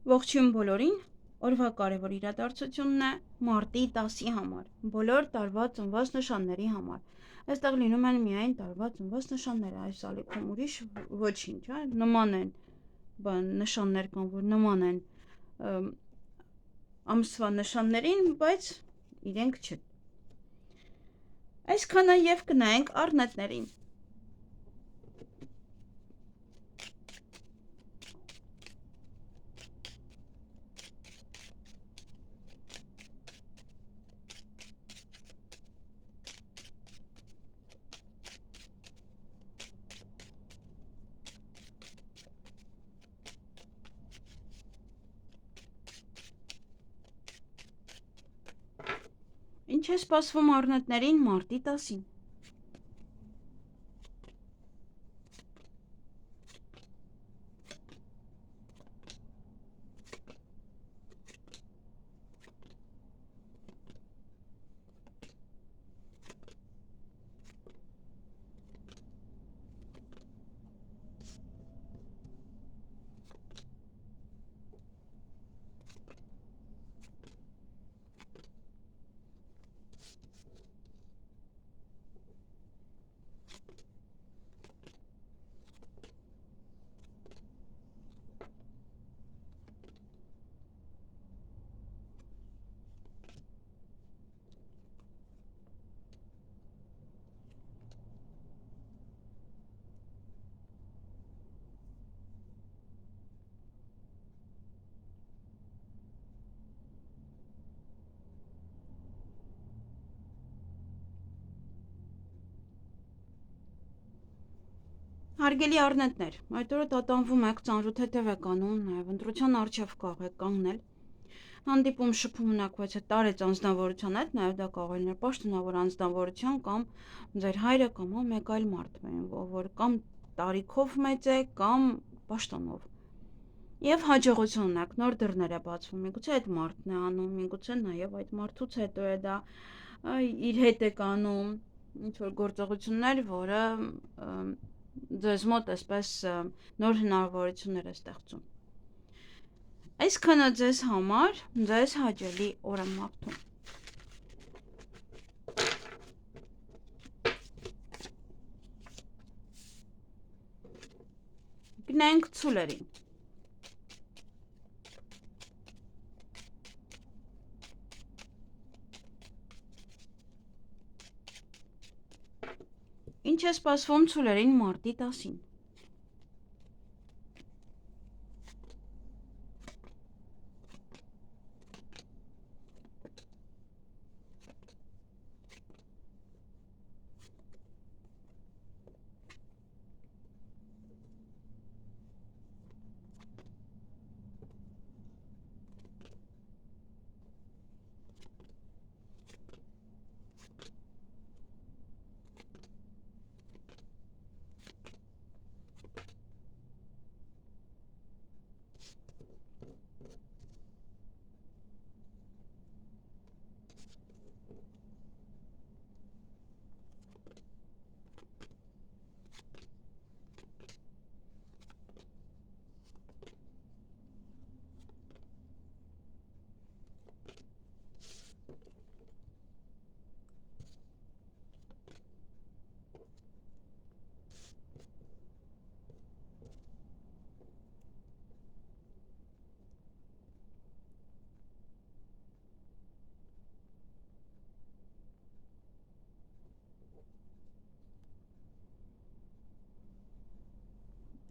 Ողջույն բոլորին, օրվա կարևոր իրադարձությունն է մարտի 10-ի համար, բոլոր տարվա ծնված նշանների համար։ Այստեղ լինում են միայն տարվա ծնված նշանները, այս ալիքում ուրիշ ոչինչ, նման են նշաններ կան, որ նման են ամսվա նշաններին, բայց իրենք չեն։ Այսքանը եւ կնայենք առնետներին։ Ինչ է սպասվում առնետներին մարտի 10-ին։ Հարգելի առնետներ, այդ օրը տատանվում եք, ծանրութեթև եք անում, նաև ընտրության առջև կարող եք կանգնել, հանդիպում շփում ունեք, բայց այդ տարեց անձնավորության հետ, նաև դա կարող է լինել պաշտոնավոր անձնավորության կամ ձեր հայրը կամ մեկ այլ մարդ, որ կամ տարիքով մեծ է, կամ պաշտոնով։ Եվ հաջողություն ունեք, նոր դռներ է բացվում, միգուցե այդ մարդն է անում, միգուցե նաև այդ մարդուց հետո է դա իր հետ եք անում, ինչ-որ գործողություններ, որը ձեզ մոտ այսպես նոր հնարավորություններ է ստեղծում։ Այսքանը ձեզ համար, ձեզ հաճելի օր եմ մաղթում։ Գնանք ցուլերին։ Ինչ է սպասվում ցուլերին մարտի 10-ին։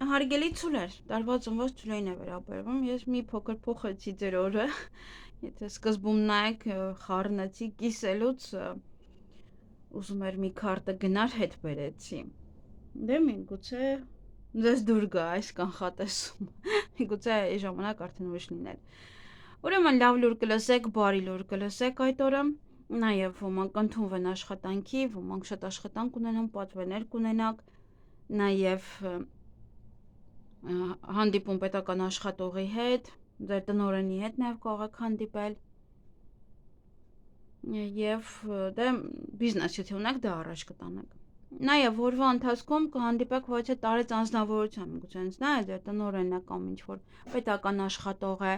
Հարգելի ցուլեր, տարվա ծնված ցուլերին է վերաբերվում, ես մի փոքր փոխեցի ձեր օրը, եթե սկզբում նայեք խառնեցի կիսելուց, ուզում էր մի քարտը գնար հետ բերեցի, դե միգուցե ձեզ դուր գա այս կանխատեսում, միգուցե այս ժամանակ արդեն ուրիշ լիներ, ուրեմն լավ լուր կլսեք, բարի լուր կլսեք այդ օրը, նաև ոմանք ընդունվեն աշխատանքի, ոմանք շատ աշխատանք ունենան, պատվերներ կունենաք, նաև հանդիպում պետական աշխատողի հետ, ձեր տնօրենի հետ նաև կարող եք հանդիպել եւ դե բիզնես եթե ունեք դա առաջ կտանեք։ Նաև օրվա ընթացքում կհանդիպեք ոչ թե տարեց անձնավորության, միգուցե հենց նա է ձեր տնօրենը կամ ինչ-որ պետական աշխատող է,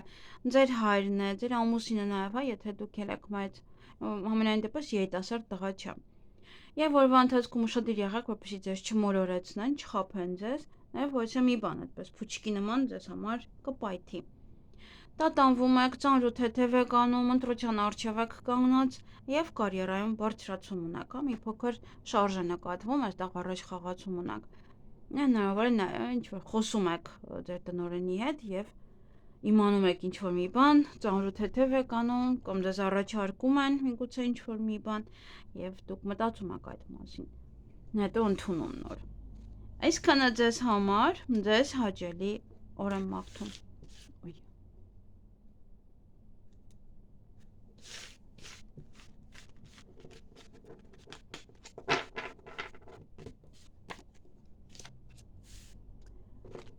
ձեր հայրն է, ձեր ամուսինը նաև, հա, եթե դուք եք մեծ, համենայն դեպս երիտասարդ տղա չէ։ Եվ օրվա ընթացքում ուշադիր եղեք, որպեսզի ձեզ չմոլորեցնեն, չխաբեն ձեզ, նաև ոչ մի բան այդպես փուչկի նման ձեզ համար կպայթի։ Տատանվում եք, ծանր ու թեթև եք անում, ընտրության առջև եք կանգնած և կարիերայում բարձրացում ունեք, հա, մի փոքր շարժ է նկատվում, այստեղ առաջ խաղացում ունեք։ Հնարավոր է ինչ-որ խոսում եք ձեր տնօրենի հետ և իմանում եք ինչ-որ մի բան, ծանր ու թեթև եք անում, կամ ձեզ առաջարկում են միգուցե ինչ-որ մի բան և դուք մտածում եք այդ մասին։ Հետո ընդունում նոր։ Այսքանը ձեզ համար, ձեզ հաճելի օր եմ մաղթում։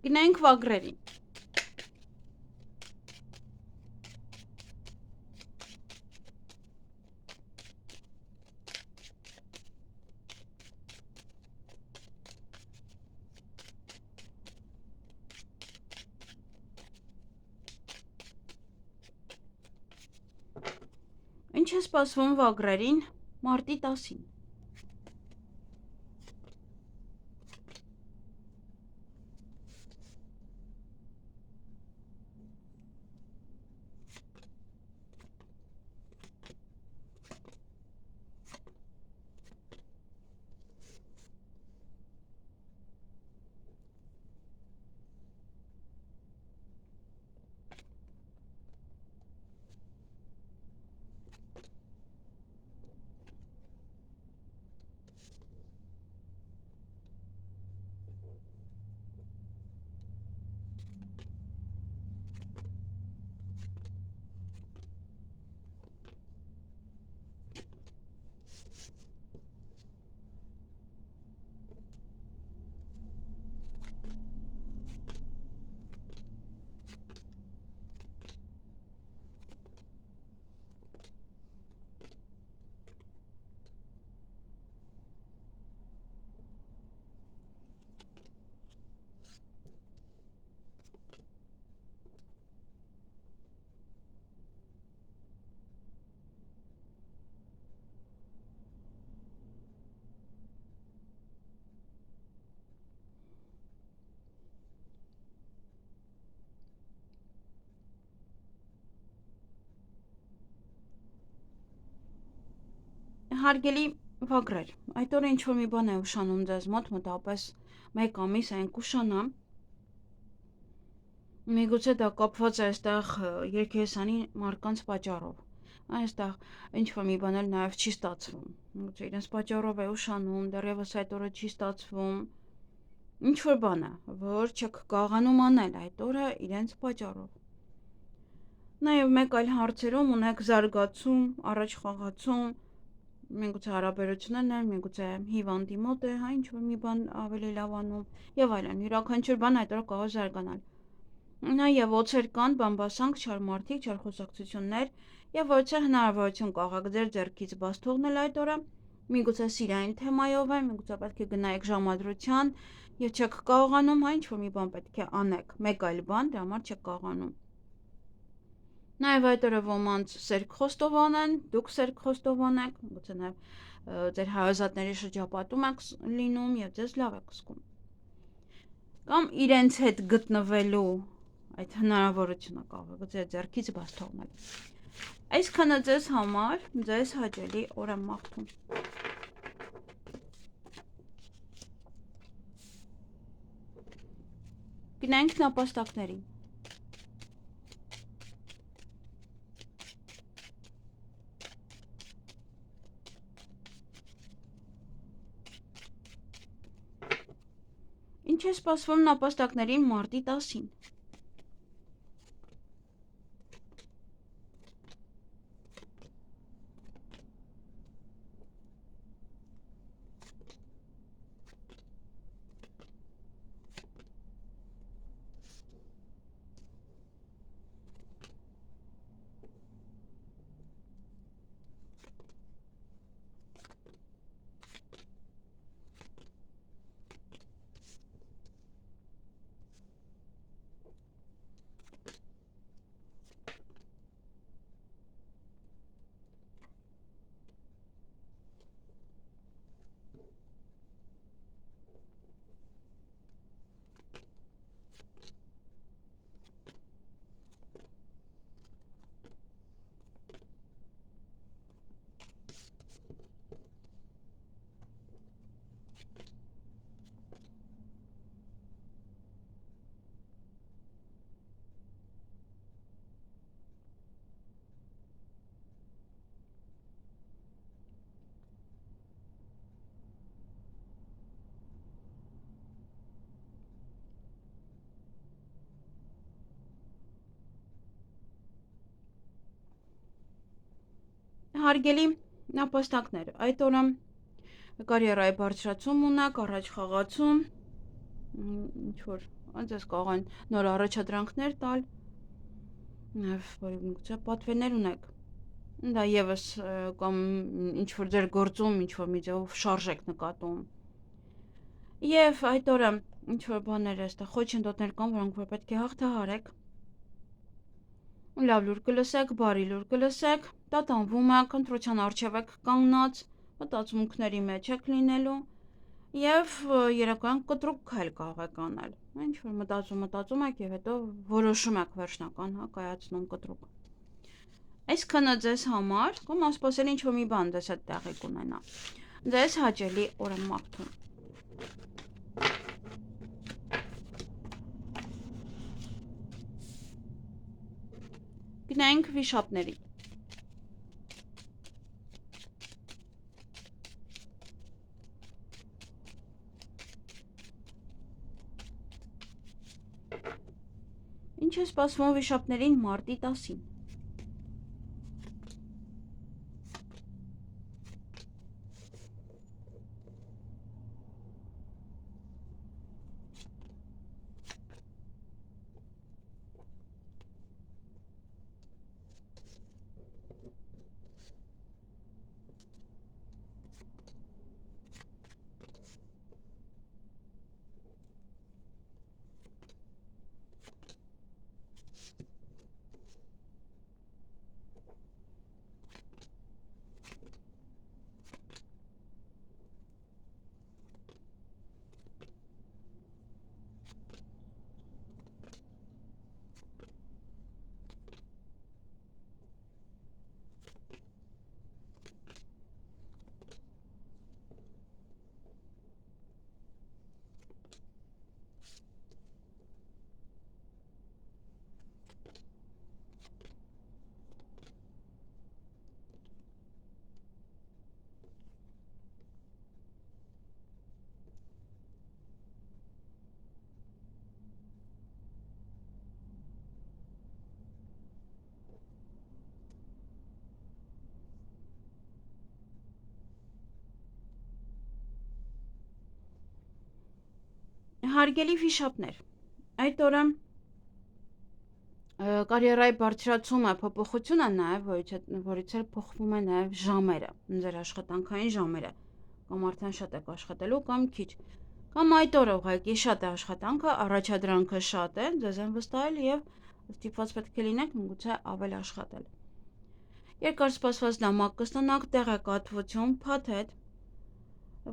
Գնանք վագրերին։ Ինչ է սպասվում վագրերին մարտի 10-ին։ Հարգելի վագրեր, այդ օրը ինչ-որ մի բան է ուշանում ձեզ մոտ, մոտավորապես 1 ամիս այն կուշանա։ Միգուցե դա կապված է այստեղ երկհեսանի մարդկանց պատճառով։ Այստեղ ինչ-որ մի բան էլ նաև չի ստացվում։ Միգուցե իրենց պատճառով է ուշանում, դեռևս այդ օրը չի ստացվում։ Ինչ-որ բան է, որ չեք կարողանում անել այդ օրը իրենց պատճառով։ Նաև մեկ այլ հարցերում ունեք զարգացում, առաջ խաղացում, միգուցե հարաբերություններն են, միգուցե հիվանդի մոտ է, հա, ինչ-որ մի բան ավելի լավ անում եւ այլն։ Յուրաքանչյուր բան այդ օրը կարող զարգանալ։ Նաև օծեր կան, բամբասանք, չար մարդիկ, չար խոսակցություններ եւ ոչ է հնարավորություն կարող ձեր ձեռքից բաց թողնել այդ օրը։ Միգուցե սիրային թեմայով է, միգուցե պետք է գնայիք ժամադրության եւ չեք կարողանում, հա, ինչ-որ մի բան պետք է անեք, մեկ այլ բան, դրա համար չեք կարողանում։ Նաև այդ օրը ոմանց սերկ խոստովան են, դուք սերկ խոստովան եք, գուցե նաև ձեր հարազատների շրջապատում եք լինում եւ ձեզ լավ եք զգում։ Կամ իրենց հետ գտնվելու այդ հնարավորությունը կարող է ձեր ձեռքից բաց թողնել։ Այսքանը ձեզ համար, ձեզ հաճելի օր եմ մաղթում։ Գնանք նապաստակներին։ Ինչ է սպասվում նապաստակներին մարտի 10-ին։ Հարգելի նապաստակներ, այդ օրը կարիերայի բարձրացում ունեք, առաջ խաղացում, ինչ-որ ձեզ կարող են նոր առաջադրանքներ տալ, նաև պատվերներ ունեք, դա եվս կամ ինչ-որ ձեր գործում, ինչ-որ մի ձևով շարժ եք նկատում, և այդ օրը ինչ-որ բաներ էստեղ խոչընդոտներ կան, որոնք որ պետք է հաղթահարեք, լավ լուր կլսեք, բարի լուր կլսեք, տատանվում եք, ընտրության առջև եք կանգնած, մտածմունքների մեջ եք լինելու և երեկոյան կտրուկ քայլ կարող եք անել, ինչ-որ մտածում եք և հետո որոշում եք վերջնական կայացնում կտրուկ։ Այսքանը ձեզ համար, կամ ասպասել ինչ-որ մի բան ձեզ հետ տեղի կունենա, ձեզ հաճելի օր եմ մաղթում։ Գնանք վիշապների։ Ինչ է սպասվում վիշապներին մարտի 10-ին։ Հարգելի վիշապներ, այդ օրը կարիերայի բարձրացումը փոփոխություն է նաև, որից էլ փոխվում է նաև ժամերը, ձեր աշխատանքային ժամերը, կամ արդեն շատ եք աշխատելու, կամ քիչ, կամ այդ օրը ուղղակի շատ է աշխատանքը, առաջադրանքը շատ է, ձեզ են վստահել և ստիպված պետք է լինեք միգուցե ավել աշխատել։ Երկար սպասված նամակ կստանաք, տեղեկատվություն, փաթեթ,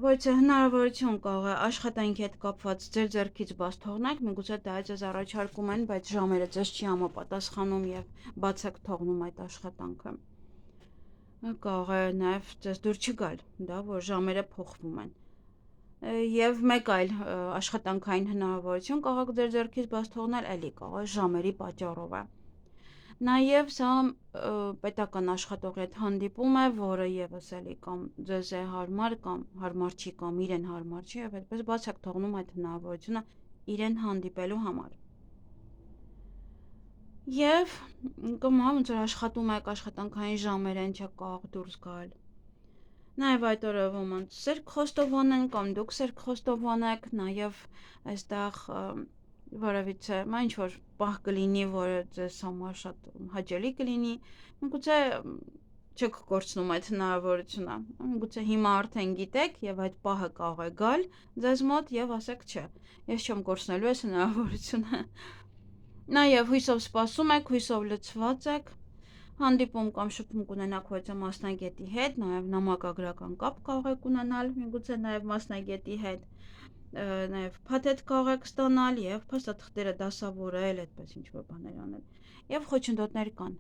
որից հնարավորություն կարող է աշխատանքի հետ կապված ձեր ձեռքից բաց թողնեք, միգուցե դա ձեզ առաջարկում են, բայց ժամերը ձեզ չի համապատասխանում և բաց եք թողնում այդ աշխատանքը։ Կարող է նաև ձեզ դուր չգալ, դա որ ժամերը փոխվում են։ Եվ մեկ այլ աշխատանքային հնարավորություն կարող եք ձեր ձեռքից բաց թողնել, էլի կարող է ժամերի պատճառով է։ Նաև սա պետական աշխատողի հետ հանդիպում է, որը եւս էլի կամ ձեզ է հարմար կամ հարմար չի կամ իրեն հարմար չի եւ այդպես բաց եք թողնում այդ հնարավորությունը իրեն հանդիպելու համար։ Եվ կամ ոնց որ աշխատում եք աշխատանքային ժամերեն չեք կարող դուրս գալ։ Նաև այդ օրը ոմանց սերկ խոստովան են կամ դուք սերկ խոստովանեք, նաև այստեղ որևիցե ինչ-որ պահ կլինի, որը ձեզ համար շատ հաճելի կլինի, միգուցե չեք կորցնում այդ հնարավորությունը, միգուցե հիմա արդեն գիտեք և այդ պահը կարող է գալ ձեզ մոտ և ասեք չէ, ես չեմ կորցնելու այս հնարավորությունը։ Նաև հույսով սպասում եք, հույսով լցված եք, հանդիպում կամ շփում կունենաք որևէ մասնագետի հետ, նաև նամակագրական կապ կարող եք ունենալ, միգուցե նաև մասնագետի հետ, նաև փաթեթ կարող եք ստանալ և փաստաթղթերը դասավորել, այդպես ինչ-որ բաներ անել, և խոչընդոտներ կան,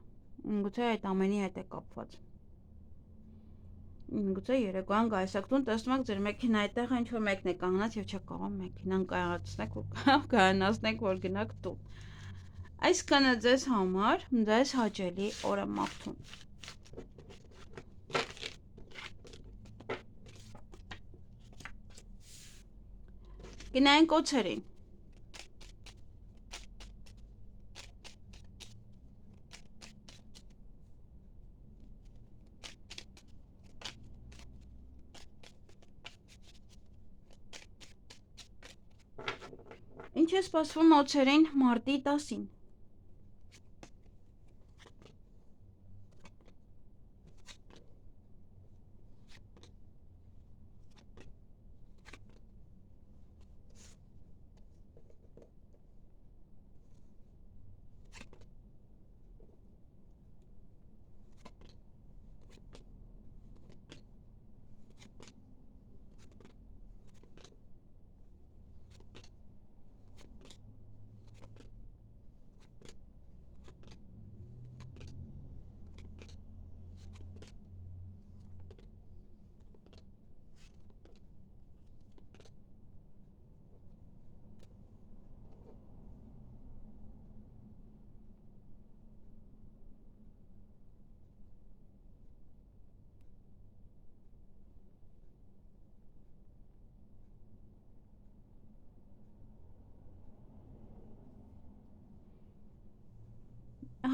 միգուցե այդ ամենի հետ է կապված։ Միգուցե երեկոյան գալիս եք տուն, տեսնում եք ձեր մեքենայի տեղը ինչ-որ մեկն է կանգնած և չեք կարող մեքենան կայանացնեք, որ գնաք տուն։ Այսքանը ձեզ համար, ձեզ հաճելի օր եմ մաղթում։ Գնանք օձերին։ Ինչ է սպասվում օձերին մարտի 10-ին։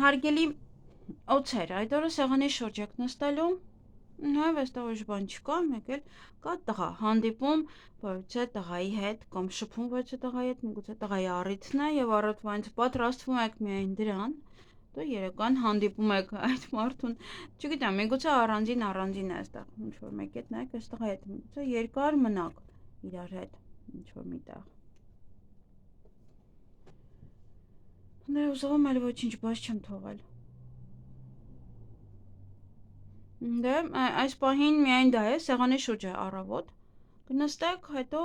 Հարգելի օձեր, այդ օրը սեղանի շուրջ եք նստելու, նաև այստեղ ոչ բան չկա, մեկ էլ կա տղա, հանդիպում որևէ տղայի հետ կամ շփում որևէ տղայի հետ, միգուցե տղայի առիթն է եւ առավոտվանից պատրաստվում եք միայն դրան, դու երեկոյան հանդիպում եք այդ մարդուն, չգիտեմ, միգուցե առանձին է այստեղ, ինչ որ մեկ հետ նայեք այս տղայի հետ, միգուցե երկար մնաք իրար հետ, ինչ որ միտեղ։ Դե ուզում եմ էլ ոչինչ բաց չեմ թողել։ Դե այս պահին միայն դա է, սեղանի շուրջ է առավոտ։ Կնստեք, հետո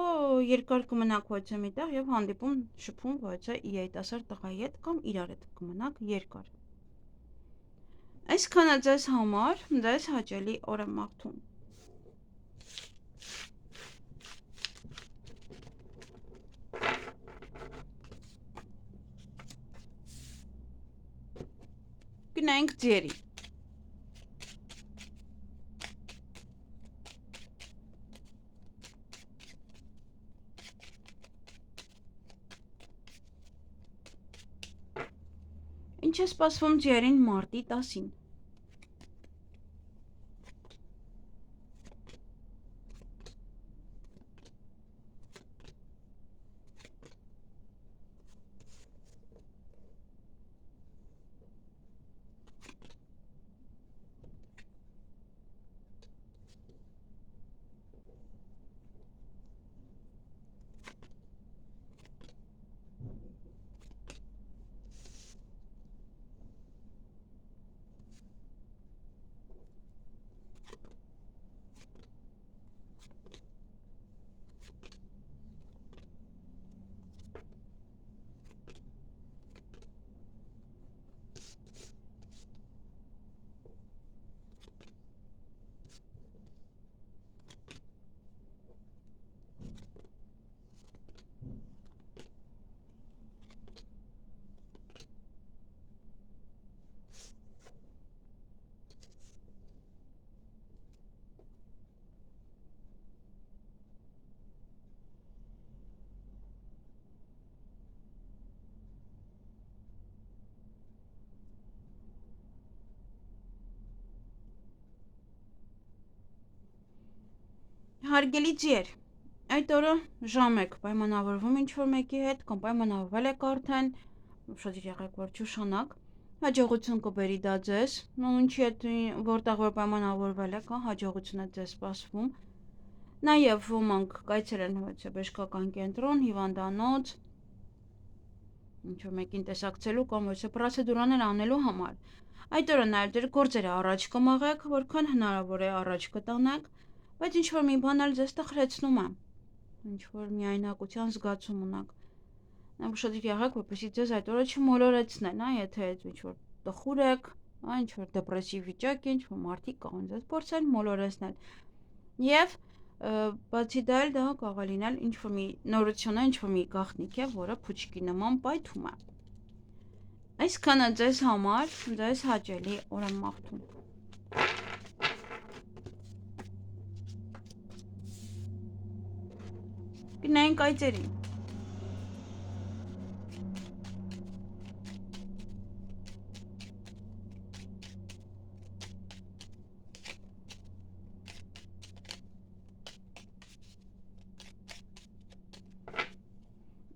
երկար կմնաք ոչե միտեղ եւ հանդիպում շփում ոչե երիտասարդ տղայի հետ կամ իրար հետ կմնաք երկար։ Այսքանը ձեզ համար, ձեզ հաճելի օր եմ մաղթում։ Գնանք ձերի։ Ինչ է սպասվում ձերին մարտի 10-ին։ Հարգելի ձեր, այդ օրը ժամ եք պայմանավորվում ինչ-որ մեկի հետ, կամ պայմանավորվել եք արդեն, ուշադիր եղեք, որ չուշանաք, հաջողություն կբերի դա ձեզ, ինչի հետ որտեղ որ պայմանավորվել եք, հաջողություն է ձեզ սպասվում, նաև ոմանք կայցել են բժշկական կենտրոն, հիվանդանոց, ինչ-որ մեկին տեսակցելու կամ պրոցեդուրաներ անելու համար, այդ օրը նաև ձեր գործերը առաջ կմաղեք, որքան հնարավոր է առաջ կտանեք, բայց ինչ-որ մի բան էլ ձեզ տխրեցնում է, ինչ-որ միայնակության զգացում ունեք, ուշադիր եղեք, որպեսզի ձեզ այդ օրը չմոլորեցնեն, եթե ինչ-որ տխուր եք, ինչ-որ դեպրեսիվ վիճակ է, ինչ-որ մարդիկ կարող են ձեզ փորձել մոլորեցնել, և բացի դա էլ դա կարող է լինել ինչ-որ մի նորություն է, ինչ-որ մի գաղտնիք է, որը փուչկի նման պայթում է, այսքանը ձեզ համար, ձեզ հաճելի օր եմ մաղթում։ Գնանք այծերին։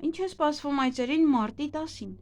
Ինչ Ինչ է սպասվում այծերին մարտի 10-ին։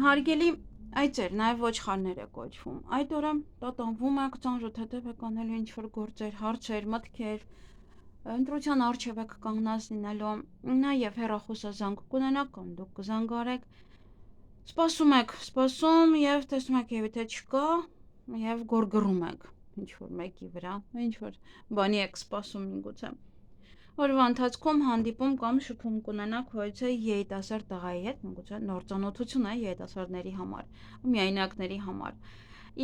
Հարգելի այծեր, նաև ոչխարներ է կոչվում։ Այդ օրը տատանվում եք, ծանրը թեթև եք անելու ինչ-որ գործեր, հարցեր, մտքեր, ընտրության առջև եք կանգնած լինելու, նաև հեռախոսազանգ կունենաք կամ դուք կզանգարեք, սպասում և տեսնում եք եւի թե չկա և գորգռում եք ինչ-որ մեկի վրա, ինչ-որ բանի եք սպասում միգուցե։ Օրվա ընթացքում հանդիպում կամ շփում կունենաք հույսը երիտասարդ տղայի հետ, միգուցե նոր ծանոթություն է երիտասարդների համար, միայնակների համար։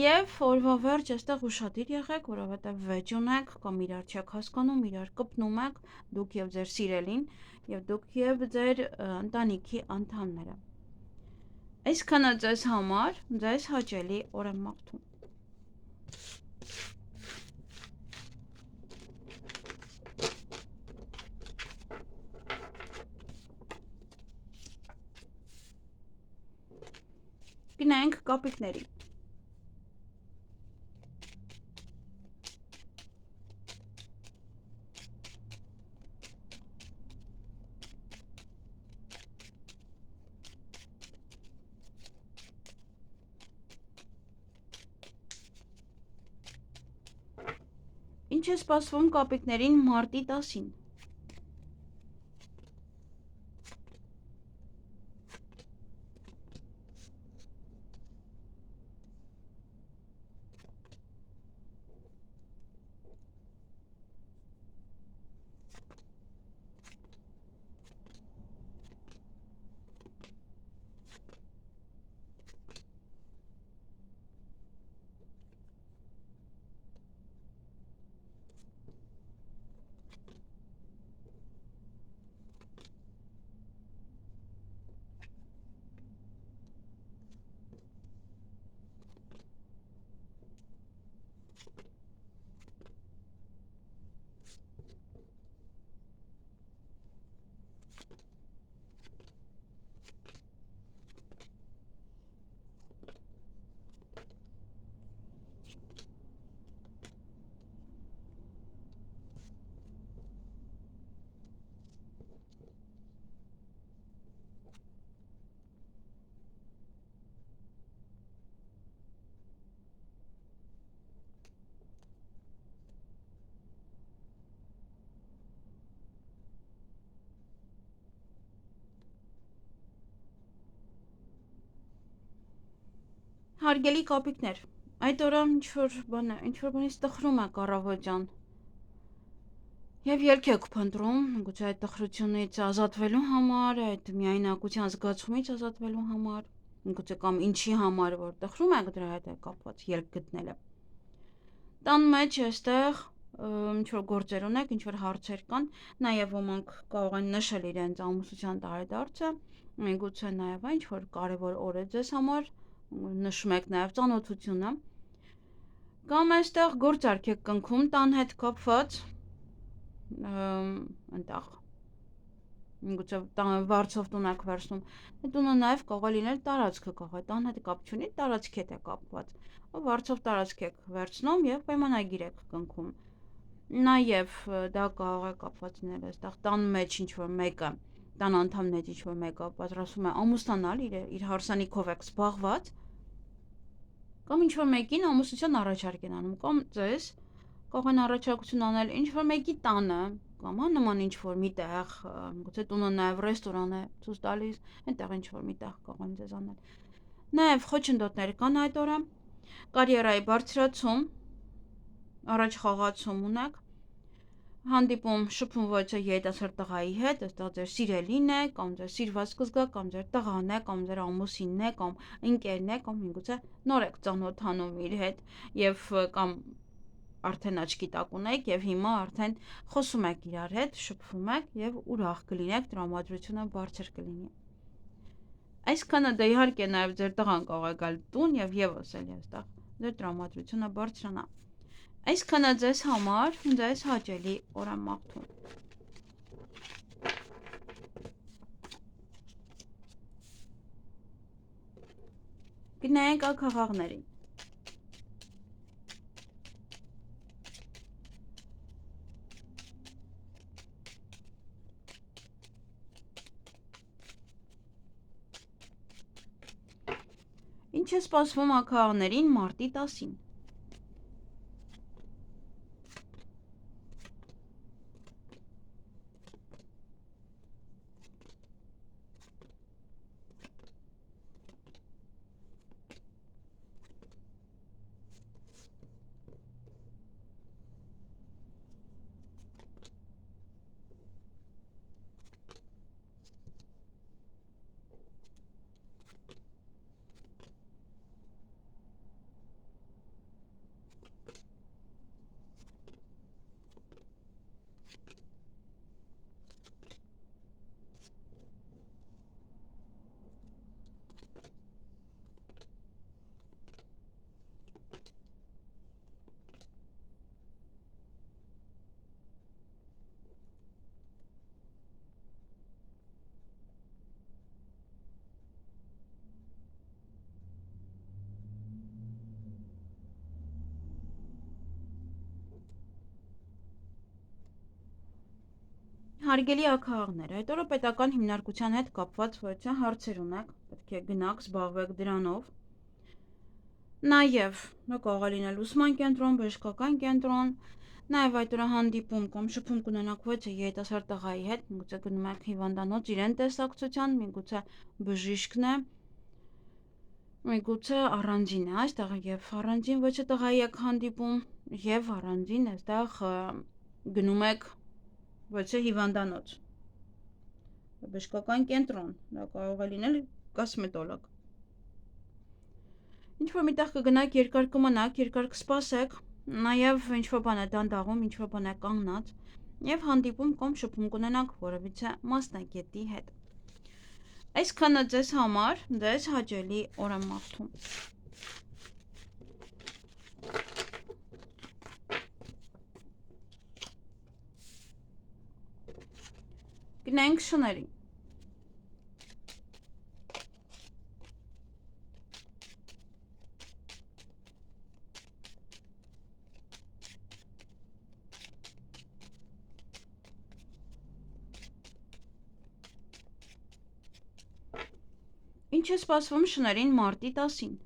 Եվ օրվա վերջ այստեղ ուշադիր եղեք, որովհետև վեճ ունեք կամ իրար չեք հասկանում, իրար կպնում եք, դուք եւ ձեր սիրելին, եւ դուք եւ ձեր ընտանիքի անդամները։ Այսքանը ձեզ համար, ձեզ հաճելի օր եմ մաղթում։ Գնանք կապիկների։ Ինչ է սպասվում կապիկներին մարտի 10-ին։ Հարգելի կապիկներ, այդ օրը ինչ-որ բանից տխրում եք առավոտյան և ելք եք փնտրում, գուցե այդ տխրությունից ազատվելու համար, այդ միայնակության զգացումից ազատվելու համար, գուցե կամ ինչի համար, որ տխրում եք դրա հետ է կապված ելք գտնելը։ Տան մեջ այստեղ ինչ-որ գործեր ունեք, ինչ-որ հարցեր կան, նաև ոմանք կարող են նշել իրենց ամուսնության տարեդարձը, միգուցե նաև ինչ-որ կարևոր օր է ձեզ համար, նշում եք նաև ծանոթությունը, կամ այստեղ գործարք եք կնքում տան հետ կապված, այնտեղ միգուցե վարձով տուն եք վերցնում, տունը նաև կարող է լինել տարածքը, կարող է տան հետ կապ չունի, տարածքի հետ է կապված, վարձով տարածք եք վերցնում և պայմանագիր եք կնքում, նաև դա կարող է կապված լինել այստեղ տան մեջ ինչ-որ մեկը տան անդամներից ինչ-որ մեկը պատրաստվում է ամուսնանալ, իր հարսանիքով եք զբաղված, կամ ինչ-որ մեկին ամուսնության առաջարկ են անում, կամ ձեզ կարող են առաջարկություն անել ինչ-որ մեկի տանը, կամ նման ինչ-որ միտեղ, գուցե տունը նաև ռեստորան է ցույց տալիս, այնտեղ ինչ-որ միտեղ կարող են ձեզ անել։ Նաև խոչընդոտներ կան այդ օրը, կարիերայի բարձրացում, առաջ խաղացում ունեք, հանդիպում շփումվելը երիտասարդ տղայի հետ, այստեղ ձեր սիրելին է, կամ ձեր սիրված կզգա, կամ ձեր տղան է, կամ ձեր ամուսինն է, կամ ընկերն է, կամ միգուցե նոր եք ծանոթանում իր հետ, եւ կամ արդեն աչքի տակ ունեք եւ հիմա արդեն խոսում եք իրար հետ, շփվում եք եւ ուրախ կլինեք, տրամադրությունը բարձր կլինի։ Այսքանը դե իհարկե նաեւ ձեր տղան կարող է գալ տուն եւ եւս էլի այստեղ ձեր տրամադրությունը բարձրանա։ Այսքանը ձեզ համար ձեզ հաճելի օր եմ մաղթում։ Գնանք ակաղաղներին։ Ինչ է սպասվում ակաղաղներին մարտի 10-ին։ Հարգելի ակաղաղներ, այդ օրը պետական հիմնարկության հետ կապված որոշ հարցեր ունեք, պետք է գնաք, զբաղվեք դրանով։ Նաև կարող է լինել ուսման կենտրոն, բժշկական կենտրոն, նաև այդ օրը հանդիպում կամ շփում կունենաք ոչ երիտասարդ տղայի հետ, միգուցե գնում եք հիվանդանոց իրեն տեսակցության, միգուցե բժիշկն է, միգուցե առանձին է, այստեղ եւ առանձին ոչ տղայի եք հանդիպում, եւ առանձին այստեղ գնում եք ոչ հիվանդանոց, բժշկական կենտրոն, դա կարող է լինել կոսմետոլոգ։ Ինչ-որ միտեղ կգնաք, երկար կմնաք, երկար կսպասեք, նաև ինչ-որ բան է դանդաղում, ինչ-որ բան է կանգնած, եւ հանդիպում կամ շփում կունենաք որևիցե մասնագետի հետ։ Այսքանը ձեզ համար ձեզ հաճելի օր եմ մաղթում։ Գնանք շներին։ Ինչ է սպասվում շներին մարտի 10-ին։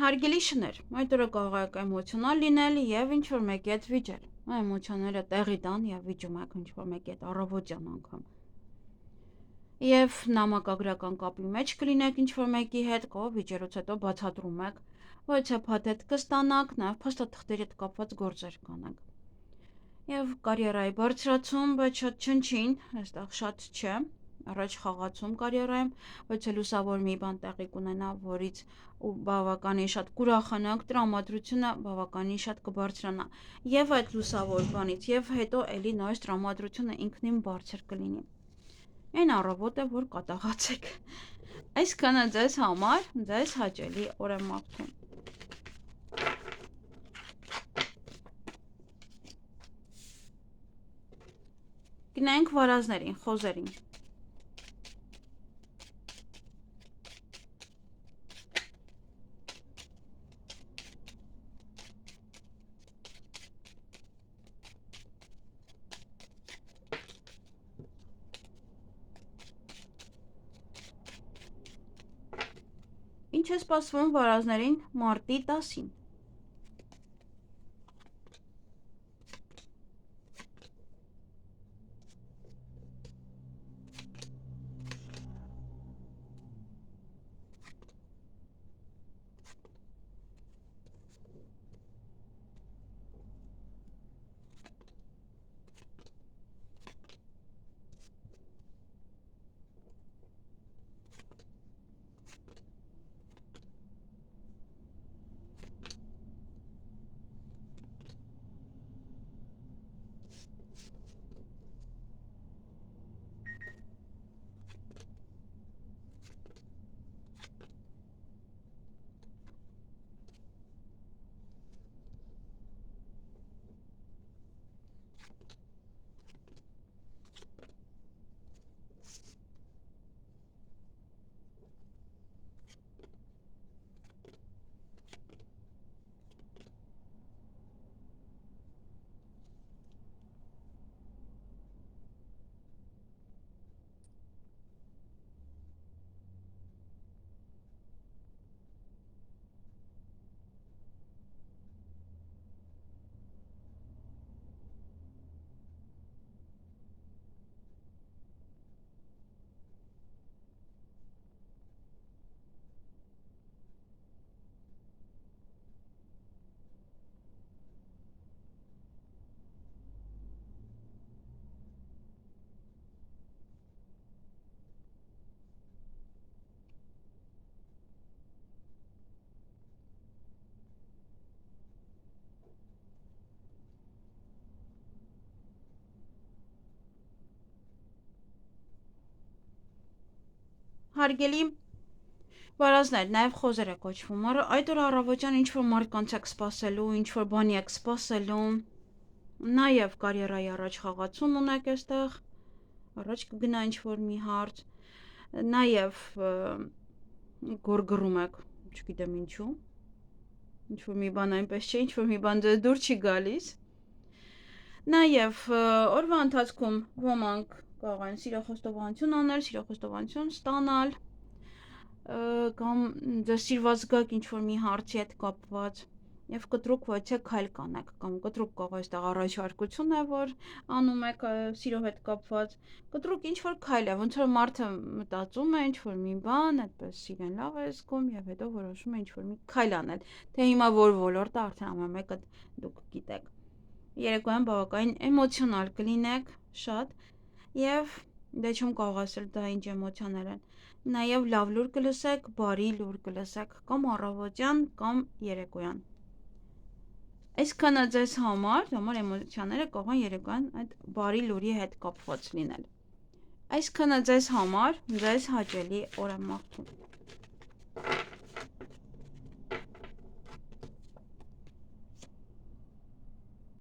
Հարգելի շներ, այդ օրը կարող եք էմոցիոնալ լինել եւ ինչ-որ մեկի հետ վիճել։ Էմոցիաները տեղի տան եւ վիճում եք ինչ-որ մեկի հետ առավոտյան անգամ։ Եվ նամակագրական կապի մեջ կլինեք ինչ-որ մեկի հետ, կով վիճելուց հետո բացատրում եք, որ թե փաթեթ կստանաք, նաեւ փաստաթղթերի հետ կապված գործեր կանեք։ Եվ կարիերայի բարձրացում, բայց շատ չնչին, այստեղ շատ չէ։ Առաջ խաղացում կարիերայում, բայց լուսավոր մի բան տեղի կունենա, որից ու բավականին շատ կուրախանանք, տրամադրությունը բավականին շատ կբարձրանա։ Եվ այդ լուսավոր բանից, եւ հետո էլի նույն տրամադրությունը ինքնին բարձր կլինի։ Այն առավոտ է, որ կատաղացեք։ Այսքանը ձեզ համար, ձեզ հաճելի օր եմ մաղթում։ Գնանք վարազներին, խոզերին։ Ինչ է սպասվում վարազներին մարտի 10-ին։ Հարգելի վարազներ, նաև խոզեր է կոչվում, այդ օր առավոտյան ինչ-որ մարդկանց եք սպասելու, ինչ-որ բանի եք սպասելու, նաև կարիերայի առաջ խաղացում ունեք այստեղ, առաջ կգնա ինչ-որ մի հարց, նաև գորգռում եք, չգիտեմ ինչու, ինչ-որ մի բան այնպես չէ, ինչ-որ մի բան դուր չի գալիս, նաև օրվա ընթացքում ոմանք կարող են սիրո խոստովանություն անել, սիրո խոստովանություն ստանալ, կամ ձեզ սիրված զգաք ինչ-որ մի հարցի հետ կապված, եւ կտրուկ ոչ թե քայլ կանեք, կամ կտրուկ կարող է այստեղ առաջարկություն է, որ անում եք սիրո հետ կապված, կտրուկ ինչ-որ քայլ է, ոնց որ մարդը մտածում է ինչ-որ մի բան, այդպես իրեն լավ է զգում եւ հետո որոշում է ինչ-որ մի քայլ անել, թե հիմա որ ոլորտը արդեն ամեն մեկը դուք գիտեք։ Երեկոյան բավականին էմոցիոնալ կլինեք, շատ, եւ դե չեմ կարող ասել դա ինչ էմոցիաներ են, նաեւ լավ լուր կլսեք, բարի լուր կլսեք, կամ առավոտյան, կամ երեկոյան։ Այսքանը ձեզ համար էմոցիաները կարող են երեկոյան այդ բարի լուրի հետ կապված լինել։ Այսքանը ձեզ համար, ձեզ հաճելի օր եմ մաղթում։